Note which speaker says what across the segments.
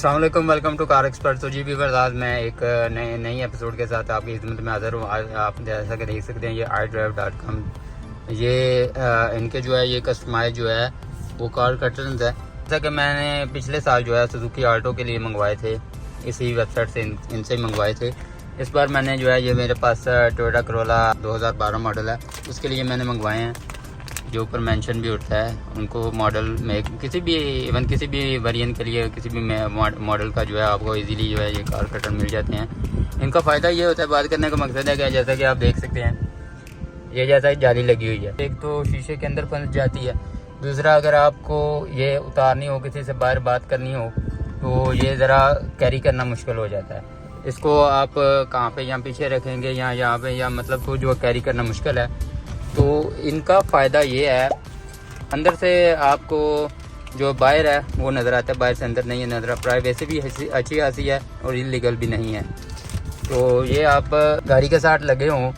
Speaker 1: अस्सलाम वालेकुम, welcome to car expert. तो जी भी बरदास, मैं एक नई एपिसोड के साथ आपकी खिदमत में हाज़िर हूँ। आप जैसा कि देख सकते हैं ये iDrive.com, ये इनके जो है ये कस्टमाइज जो है वो कार कर्टन्स है। जैसा कि मैंने पिछले साल जो है सुजुकी आल्टो के लिए मंगवाए थे, इसी वेबसाइट से इनसे ही मंगवाए थे। इस बार मैंने जो है ये मेरे पास टोयोटा करोला 2012 मॉडल है, उसके लिए मैंने मंगवाए हैं। जो ऊपर मेंशन भी उठता है उनको मॉडल में किसी भी किसी भी वेरिएंट के लिए किसी भी मॉडल का जो है आपको इजीली जो है ये कार कर्टन मिल जाते हैं। इनका फ़ायदा ये होता है, बात करने का मकसद है कि जैसा कि आप देख सकते हैं ये जैसा जाली लगी हुई है, एक तो शीशे के अंदर फंस जाती है, दूसरा अगर आपको ये उतारनी हो, किसी से बाहर बात करनी हो तो ये ज़रा कैरी करना मुश्किल हो जाता है। इसको आप कहाँ पे, यहाँ पीछे रखेंगे या यहाँ पे, या मतलब तो जो कैरी करना मुश्किल है। तो इनका फ़ायदा ये है, अंदर से आपको जो बाहर है वो नज़र आता है, बाहर से अंदर नहीं है नज़र। प्राइवेसी भी अच्छी खासी है और इलीगल भी नहीं है। तो ये आप गाड़ी के साथ लगे हों,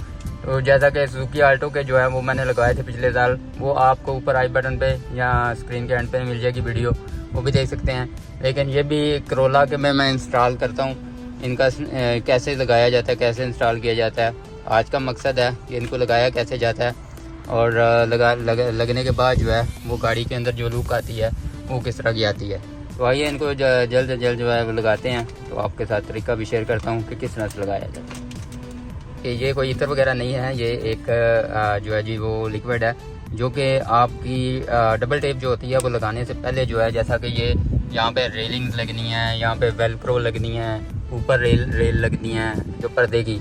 Speaker 1: तो जैसा कि सुजुकी आल्टो के जो है वो मैंने लगाए थे पिछले साल, वो आपको ऊपर आई बटन पे या स्क्रीन के एंड पे मिल जाएगी वीडियो, वो भी देख सकते हैं। लेकिन ये भी करोला के मैं इंस्टॉल करता हूँ, इनका कैसे लगाया जाता है, कैसे इंस्टॉल किया जाता है, आज का मकसद है कि इनको लगाया कैसे जाता है और लगने के बाद जो है वो गाड़ी के अंदर जो लुक आती है वो किस तरह की आती है। तो आइए इनको जल्द से जल्द जो है वो लगाते हैं। तो आपके साथ तरीका भी शेयर करता हूँ कि किस तरह से लगाया जाता है। कि ये कोई इत्र वगैरह नहीं है, ये एक जो है जी वो लिक्विड है, जो कि आपकी डबल टेप जो होती है वो लगाने से पहले जो है, जैसा कि ये यहाँ पे रेलिंग्स लगनी है, यहाँ पे वेलक्रो लगनी है, ऊपर रेल लगनी है जो पर्दे की।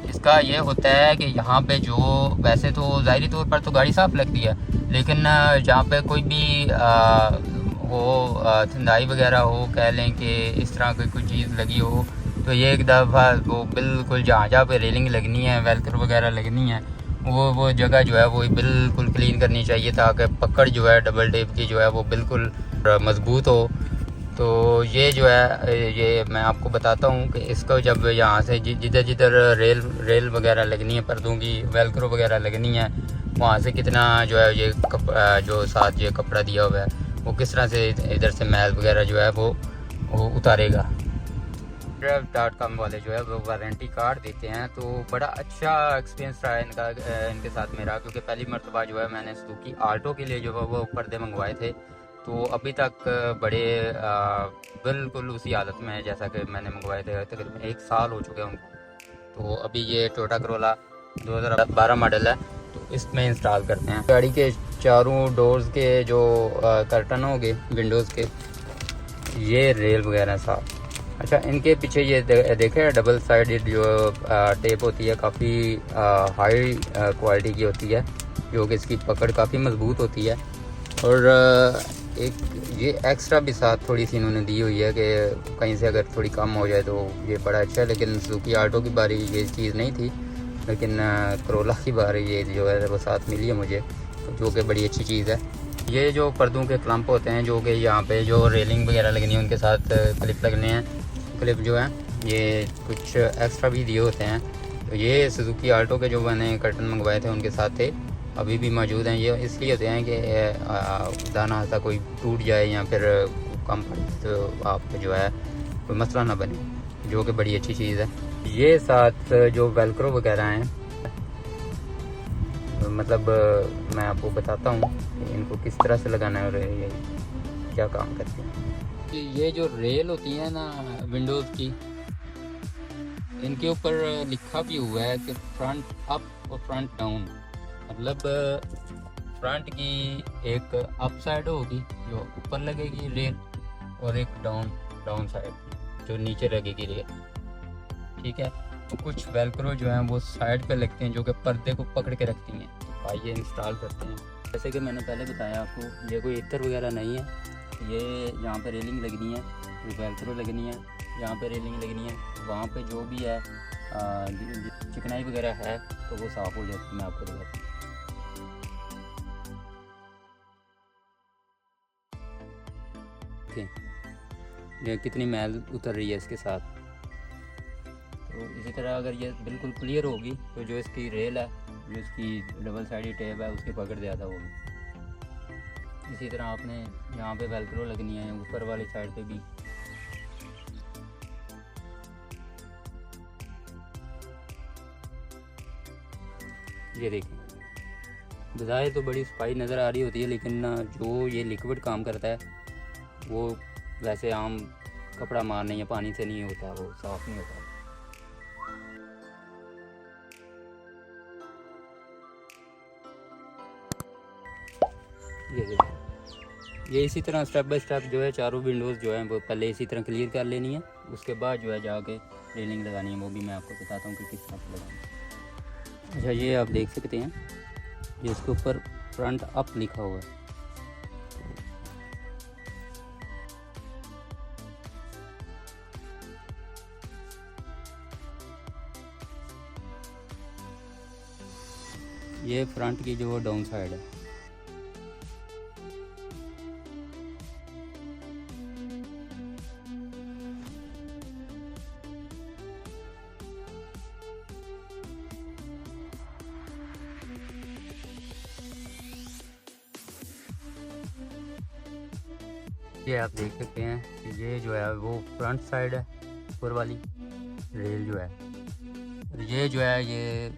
Speaker 1: इसका ये होता है कि यहाँ पे जो वैसे तो ज़ाहिरी तौर पर तो गाड़ी साफ़ लगती है, लेकिन जहाँ पे कोई भी धुंधाई वगैरह हो, कह लें कि इस तरह की कोई चीज़ लगी हो, तो ये एक दफ़ा वो बिल्कुल जहाँ पे रेलिंग लगनी है, वेलक्रो वगैरह लगनी है, वो जगह जो है वो बिल्कुल क्लीन करनी चाहिए, ताकि पकड़ जो है डबल टेप की जो है वो बिल्कुल मज़बूत हो। तो ये जो है ये मैं आपको बताता हूँ कि इसको जब यहाँ से जिधर जिधर रेल वगैरह लगनी है, पर्दों की वेलक्रो वगैरह लगनी है, वहाँ से कितना जो है ये जो साथ ये कपड़ा दिया हुआ है वो किस तरह से इधर से मैल वगैरह जो है वो उतारेगा। iDrive.com वाले जो है वो वारंटी कार्ड देते हैं, तो बड़ा अच्छा एक्सपीरियंस रहा है इनके साथ मेरा, क्योंकि पहली मरतबा जो है मैंने सुजुकी आल्टो के लिए जो है वो पर्दे मंगवाए थे, तो अभी तक बड़े बिल्कुल उसी हालत में है जैसा कि मैंने मंगवाए थे। तकरीबन 1 साल हो चुके हैं उनको। तो अभी ये टोयोटा करोला 2012 मॉडल है, तो इसमें इंस्टॉल करते हैं। गाड़ी के चारों डोर्स के जो कर्टन हो गए विंडोज़ के, ये रेल वगैरह साफ। अच्छा, इनके पीछे ये देखे डबल साइडेड जो टेप होती है, काफ़ी हाई क्वालिटी की होती है, जो कि इसकी पकड़ काफ़ी मज़बूत होती है। और एक ये एक्स्ट्रा भी साथ थोड़ी सी इन्होंने दी हुई है कि कहीं से अगर थोड़ी कम हो जाए तो ये बड़ा अच्छा है। लेकिन सुजुकी आल्टो की बारी ये चीज़ नहीं थी, लेकिन करोला की बारी ये जो है वो साथ मिली है मुझे, जो कि बड़ी अच्छी चीज़ है। ये जो पर्दों के क्लम्प होते हैं, जो कि यहाँ पे जो रेलिंग वगैरह लगनी है उनके साथ क्लिप लगने हैं, क्लिप जो है ये कुछ एक्स्ट्रा भी दिए होते हैं। तो ये सुजुकी आल्टो के जो मैंने कर्टन मंगवाए थे उनके साथ थे, अभी भी मौजूद हैं। ये इसलिए होते हैं कि दाना सा कोई टूट जाए या फिर कम पड़े तो आप जो है कोई मसला ना बने, जो कि बड़ी अच्छी चीज़ है। ये साथ जो वेलक्रो वगैरह हैं, मतलब मैं आपको बताता हूँ कि इनको किस तरह से लगाना है और ये क्या काम करते हैं। ये जो रेल होती है ना विंडोज़ की, इनके ऊपर लिखा भी हुआ है कि फ्रंट अप और फ्रंट डाउन, मतलब फ्रंट की एक अप साइड होगी जो ऊपर लगेगी रेल, और एक डाउन साइड जो नीचे लगेगी रेल, ठीक है। तो कुछ वेलक्रो जो हैं वो साइड पे लगते हैं, जो कि पर्दे को पकड़ के रखती हैं। तो आइए इंस्टॉल करते हैं। जैसे कि मैंने पहले बताया आपको, ये कोई इत्र वगैरह नहीं है, ये यहाँ पे रेलिंग लगनी है, वेलक्रो लगनी है, यहाँ पे रेलिंग लगनी है, वहाँ पे जो भी है चिकनाई वगैरह है तो वो साफ़ हो जाती है। मैं आपको बताता हूँ। ये कितनी मैल उतर रही है इसके साथ। तो इसी तरह अगर ये बिल्कुल क्लियर होगी तो जो इसकी रेल है, जो इसकी डबल साइडेड टेप है, उसकी पकड़ ज़्यादा होगी। इसी तरह आपने यहाँ पे वेलक्रो लगनी है, ऊपर वाली साइड पे भी ये देखें, बज़ाहिर तो बड़ी सफाई नज़र आ रही होती है, लेकिन जो ये लिक्विड काम करता है वो वैसे आम कपड़ा मारने या पानी से नहीं होता, वो साफ़ नहीं होता। ये देखें, ये इसी तरह स्टेप बाय स्टेप जो है चारों विंडोज़ जो है वो पहले इसी तरह क्लियर कर लेनी है, उसके बाद जो है जाके रेलिंग लगानी है। वो भी मैं आपको बताता हूँ कि किस तरह से लगानी है। अच्छा, ये आप देख सकते हैं, ये इसके ऊपर फ्रंट अप लिखा हुआ है। ये फ्रंट की जो डाउन साइड है। ये आप देख सकते हैं कि ये जो है वो फ्रंट साइड है, ऊपर वाली रेल जो है, और ये जो है ये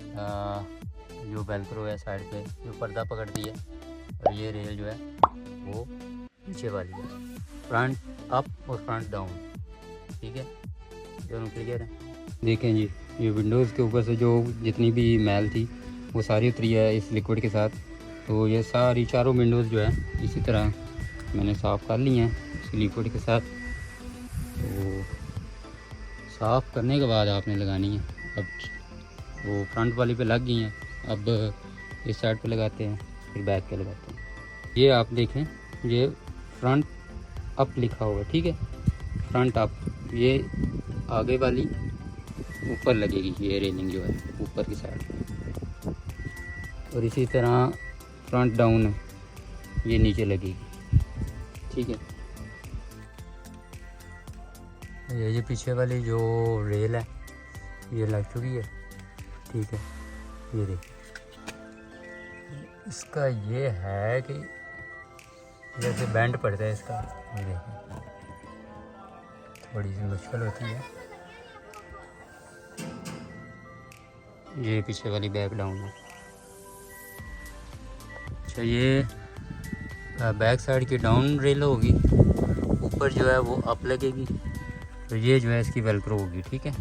Speaker 1: जो वेलक्रो है साइड पे जो पर्दा पकड़ती है, और ये रेल जो है वो पीछे वाली है, फ्रंट अप और फ्रंट डाउन। ठीक है, दोनों क्लियर है। देखें जी, ये विंडोज़ के ऊपर से जो जितनी भी मैल थी वो सारी उतरी है इस लिक्विड के साथ। तो ये सारी चारों विंडोज़ जो है इसी तरह मैंने साफ़ कर ली हैं इस लिक्विड के साथ। तो साफ़ करने के बाद आपने लगानी है। अब वो फ्रंट वाली पे लग गई हैं, अब इस साइड पे लगाते हैं, फिर बैक पे लगाते हैं। ये आप देखें, ये फ्रंट अप लिखा हुआ है। ठीक है, फ्रंट अप, ये आगे वाली ऊपर लगेगी, ये रेलिंग जो है ऊपर की साइड पे, और इसी तरह फ्रंट डाउन है, ये नीचे लगेगी। ठीक है, ये पीछे वाली जो रेल है ये लग चुकी है। ठीक है, ये देखिए, इसका ये है कि जैसे बैंड पड़ता है इसका, ये देखिए थोड़ी सी मुश्किल होती है। ये पीछे वाली बैक डाउन है। अच्छा, ये बैक साइड की डाउन रेल होगी, ऊपर जो है वो अप लगेगी, तो ये जो है इसकी वेलक्रो होगी। ठीक है,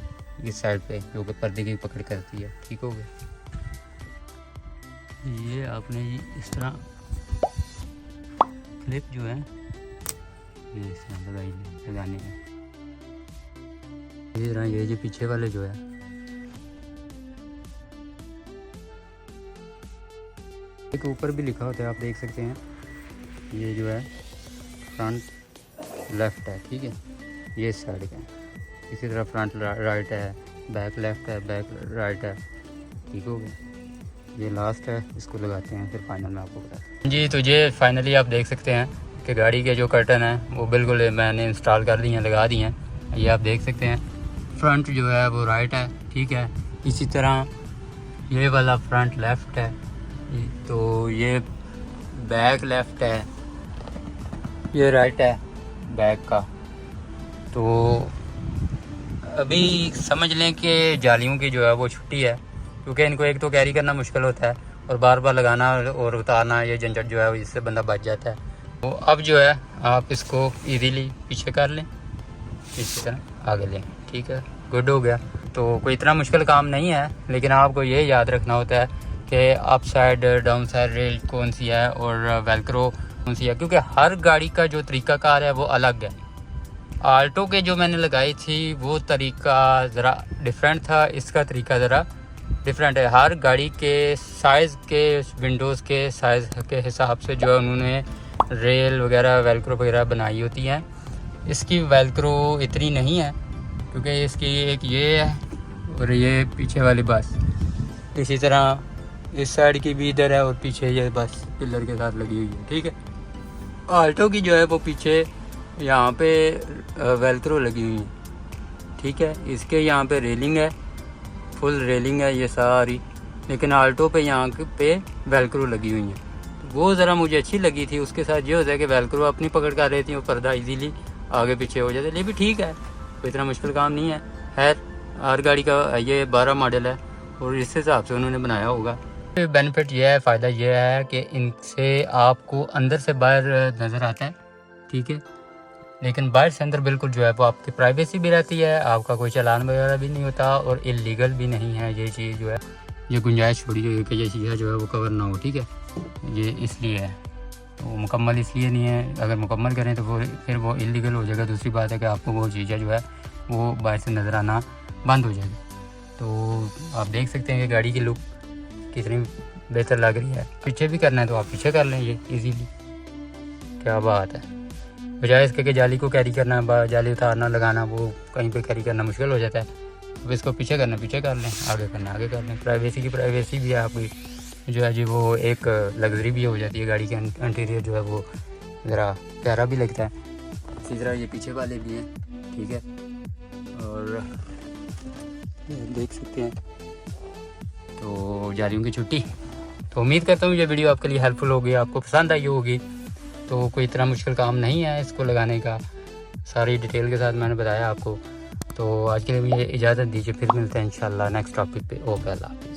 Speaker 1: इस साइड पे जो कि पर्दे की पकड़ करती है। ठीक हो गया, ये आपने इस तरह क्लिप जो है ये इस तरह लगाने हैं। इस तरह ये जो पीछे वाले जो है एक ऊपर भी लिखा होता है, आप देख सकते हैं, ये जो है फ्रंट लेफ़्ट है। ठीक है, ये इस साइड का है। इसी तरह फ्रंट राइट है, बैक लेफ़्ट है, बैक राइट है। ठीक हो गया, ये लास्ट है, इसको लगाते हैं, फिर फाइनल में आपको बताते हैं जी। तो ये फाइनली आप देख सकते हैं कि गाड़ी के जो कर्टन है वो बिल्कुल मैंने इंस्टॉल कर दी हैं, लगा दी हैं। ये आप देख सकते हैं, फ्रंट जो है वो राइट है। ठीक है, इसी तरह ये वाला फ्रंट लेफ़्ट है, तो ये बैक लेफ़्ट है, ये राइट है बैक का। तो अभी समझ लें कि जालियों की जो है वो छुट्टी है, क्योंकि इनको एक तो कैरी करना मुश्किल होता है और बार बार लगाना और उतारना, ये झंझट जो है इससे बंदा बच जाता है। तो अब जो है आप इसको इजीली पीछे कर लें, इसी तरह आगे लें। ठीक है, गुड हो गया। तो कोई इतना मुश्किल काम नहीं है, लेकिन आपको ये याद रखना होता है कि up side down side rail कौन सी है और वेलक्रो कौन सी है, क्योंकि हर गाड़ी का जो तरीक़ाकार है वो अलग है। आल्टो के जो मैंने लगाई थी वो तरीका ज़रा डिफरेंट था, इसका तरीका ज़रा डिफरेंट है। हर गाड़ी के साइज़ के विंडोज़ के साइज़ के हिसाब से जो है उन्होंने रेल वगैरह वेलक्रो वगैरह बनाई होती हैं। इसकी वेलक्रो इतनी नहीं है, क्योंकि इसकी एक ये है और ये पीछे वाली बस, इसी तरह इस साइड की भी इधर है और पीछे ये बस पिलर के साथ लगी हुई है। ठीक है, आल्टो की जो है वो पीछे यहाँ पे वेलक्रो लगी हुई है। ठीक है, इसके यहाँ पे रेलिंग है, फुल रेलिंग है ये सारी, लेकिन आल्टो पे यहाँ पे वेलक्रो लगी हुई है। तो वो ज़रा मुझे अच्छी लगी थी। उसके साथ ये होता है कि वेलक्रो अपनी पकड़ कर रहती है और पर्दा इजीली आगे पीछे हो जाता है। ये भी ठीक है, कोई इतना मुश्किल काम नहीं है। खैर, हर गाड़ी का ये 12 मॉडल है और इस हिसाब से उन्होंने बनाया होगा। बेनिफिट ये है, फ़ायदा ये है कि इनसे आपको अंदर से बाहर नज़र आता है, ठीक है, लेकिन बाहर से अंदर बिल्कुल जो है वो आपकी प्राइवेसी भी रहती है, आपका कोई चालान वगैरह भी नहीं होता और इलीगल भी नहीं है। ये चीज़ जो है, ये गुंजाइश छोड़ी हुई है कि ये चीज़ जो है वो कवर ना हो, ठीक है, ये इसलिए है। तो मुकम्मल इसलिए नहीं है, अगर मुकम्मल करें तो वो फिर वो इलीगल हो जाएगा। दूसरी बात है कि आपको वो चीज़ें जो है वो बाहर से नज़र आना बंद हो जाएगी। तो आप देख सकते हैं कि गाड़ी की लुक कितनी बेहतर लग रही है। पीछे भी करना है तो आप पीछे कर लें ये इजीली, क्या बात है। बजाय इसके कि जाली को कैरी करना, जाली उतारना लगाना, वो कहीं पे कैरी करना मुश्किल हो जाता है। अब इसको पीछे करना पीछे कर लें, आगे करना आगे कर लें। प्राइवेसी की प्राइवेसी भी है आपकी जो है जी, वो एक लग्जरी भी हो जाती है। गाड़ी के इंटीरियर जो है वो ज़रा प्यारा भी लगता है। इसी तरह ये पीछे वाले भी हैं, ठीक है, और देख सकते हैं। तो जालियों की छुट्टी। तो उम्मीद करता हूँ ये वीडियो आपके लिए हेल्पफुल होगी, आपको पसंद आई होगी। तो कोई इतना मुश्किल काम नहीं है इसको लगाने का, सारी डिटेल के साथ मैंने बताया आपको। तो आज के लिए मुझे इजाज़त दीजिए, फिर मिलते हैं इंशाल्लाह नेक्स्ट टॉपिक पे। ओके, अल्लाह हाफ़िज़।